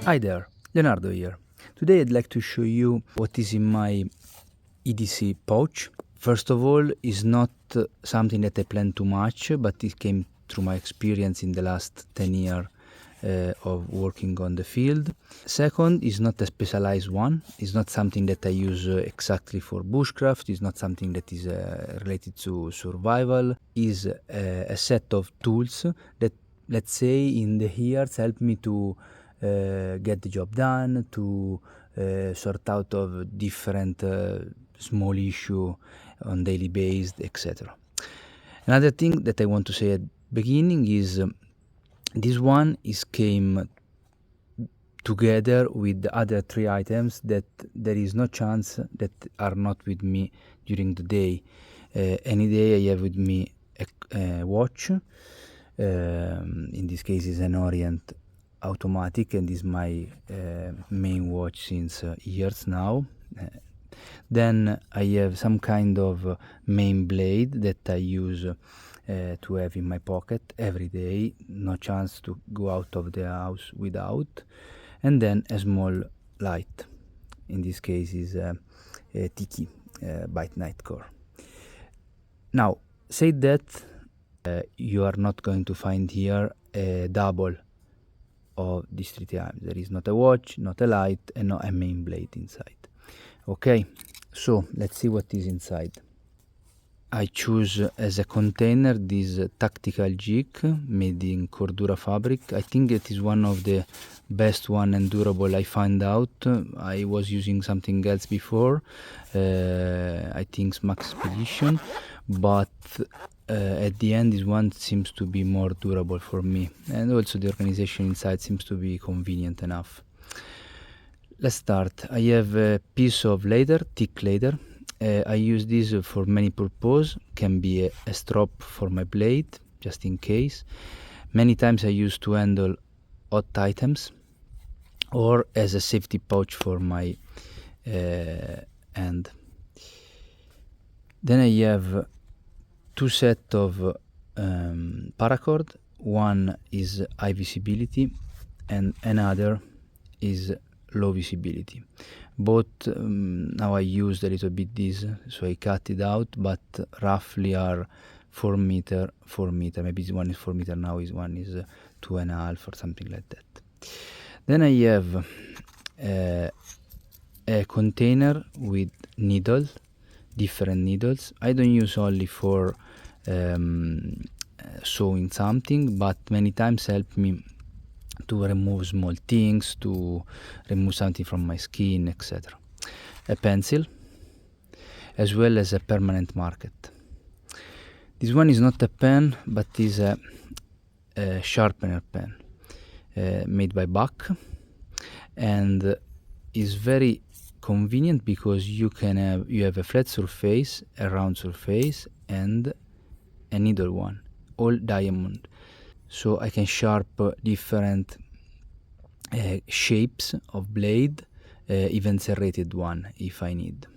Hi there, Leonardo here. Today I'd like to show you what is in my EDC pouch. First of all, it's not something that I plan too much, but it came through my experience in the last 10 years of working on the field. Second, it's not a specialized one. It's not something that I use exactly for bushcraft. It's not something that is related to survival. It's a set of tools that, let's say, in the years help me to get the job done, to sort out of different small issue on daily basis, etc. Another thing that I want to say at beginning is this one came together with the other three items that there is no chance that are not with me during the day. Any day I have with me a watch. In this case is an Orient automatic, and is my main watch since years now. Then I have some kind of main blade that I use to have in my pocket every day, no chance to go out of the house without. And then a small light, in this case is a Tiki Bite Night Core. Now, say that you are not going to find here a double of these three items. There is not a watch, not a light, and not a main blade inside. Okay, so let's see what is inside. I choose as a container this tactical jig made in Cordura fabric. I think it is one of the best one and durable I find out. I was using something else before, I think Max Expedition, but at the end this one seems to be more durable for me, and also the organization inside seems to be convenient enough. Let's start. I have a piece of leather, thick leather. I use this for many purposes. Can be a strap for my blade, just in case. Many times I use to handle hot items, or as a safety pouch for my hand. Then I have two sets of paracord. One is high visibility and another is low visibility. Both now I used a little bit this, so I cut it out, but roughly are 4 meter, maybe this one is 4 meter now, is one is 2.5 or something like that. Then I have a container with needles, different needles. I don't use only for sewing something, but many times help me to remove small things, to remove something from my skin, etc. A pencil, as well as a permanent marker. This one is not a pen, but is a sharpener pen made by Buck, and is very convenient because you have a flat surface, a round surface, and a needle one, all diamond. So I can sharp different shapes of blade, even serrated one if I need.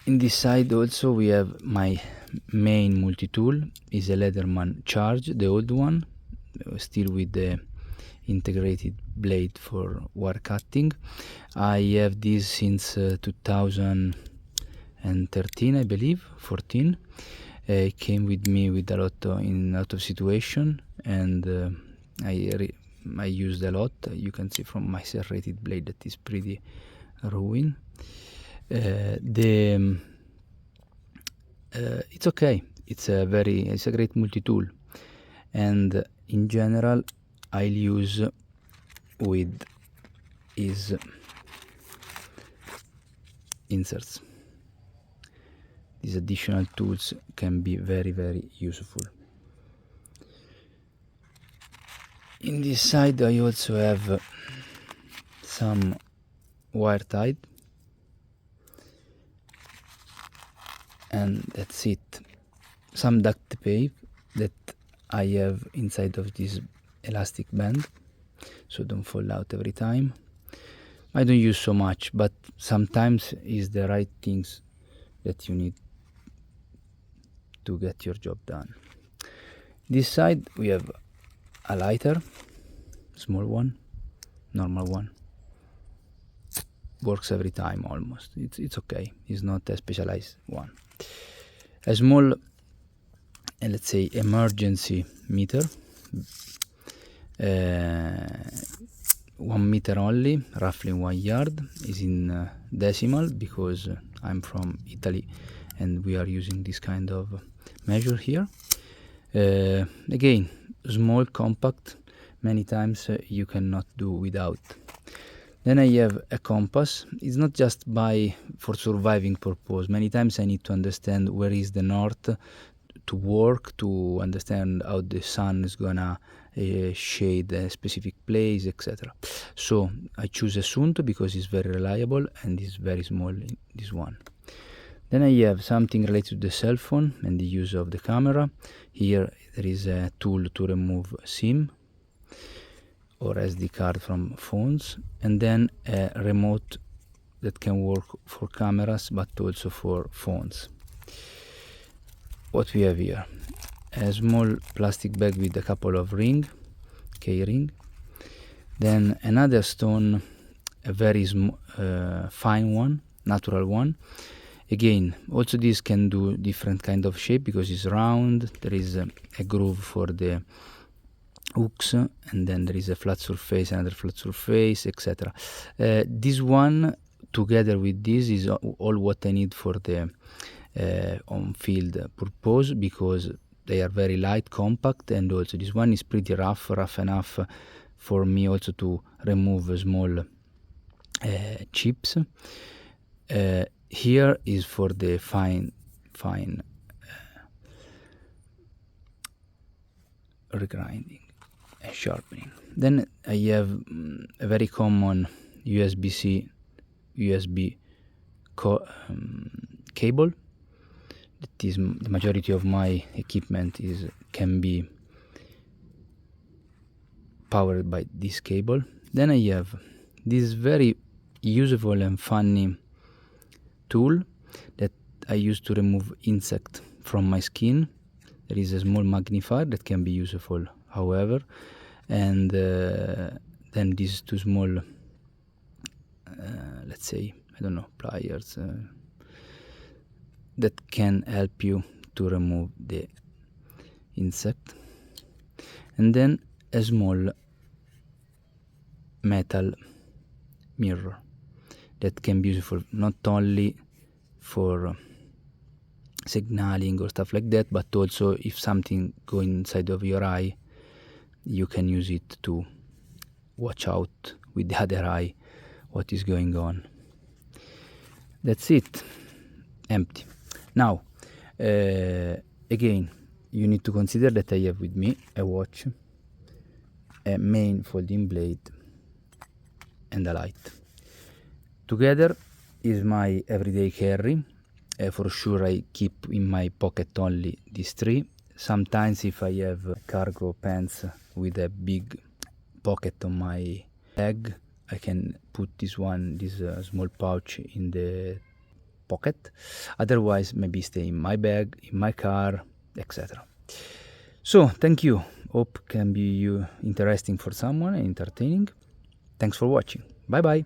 In this side also we have my main multi-tool, is a Leatherman Charge, the old one, still with the integrated blade for wire cutting. I have this since 2013, I believe, 14. It came with me with a lot in a lot of situation, and I used a lot. You can see from my serrated blade that is pretty ruined. It's okay. It's a great multi-tool, and in general I'll use with is inserts. These additional tools can be very, very useful. In this side I also have some wire tied, and that's it. Some duct tape that I have inside of this elastic band, so don't fall out every time. I don't use so much, but sometimes is the right things that you need to get your job done. This side we have a lighter, small one, normal one. Works every time almost. It's okay. It's not a specialized one. A small, let's say, emergency meter, 1 meter only, roughly 1 yard, is in decimal because I'm from Italy and we are using this kind of measure here. Again, small, compact, many times you cannot do without. Then I have a compass. It's not just for surviving purpose. Many times I need to understand where is the north to work, to understand how the sun is gonna shade a specific place, etc. So I choose a Sunto because it's very reliable and is very small in this one. Then I have something related to the cell phone and the use of the camera. Here there is a tool to remove SIM or SD card from phones, and then a remote that can work for cameras but also for phones. What we have here, a small plastic bag with a couple of key-ring, then another stone, a very fine one, natural one. Again, also this can do different kind of shape because it's round. There is a groove for the hooks, and then there is a flat surface, another flat surface, etc. This one together with this is all what I need for the on-field purpose, because they are very light, compact, and also this one is pretty rough enough for me also to remove small chips. Here is for the fine regrinding and sharpening. Then I have a very common USB-C USB cable. That is, the majority of my equipment can be powered by this cable. Then I have this very useful and funny tool that I use to remove insect from my skin. There is a small magnifier that can be useful, however, and then these two small, let's say, I don't know, pliers that can help you to remove the insect, and then a small metal mirror that can be useful not only for signaling or stuff like that, but also if something goes inside of your eye, you can use it to watch out with the other eye what is going on. That's it. Empty. Now, again, you need to consider that I have with me a watch, a main folding blade, and a light. Together is my everyday carry. For sure I keep in my pocket only these three. Sometimes if I have cargo pants with a big pocket on my bag, I can put this small pouch in the pocket. Otherwise, maybe stay in my bag, in my car, etc. So, thank you. Hope can be interesting for someone and entertaining. Thanks for watching. Bye bye.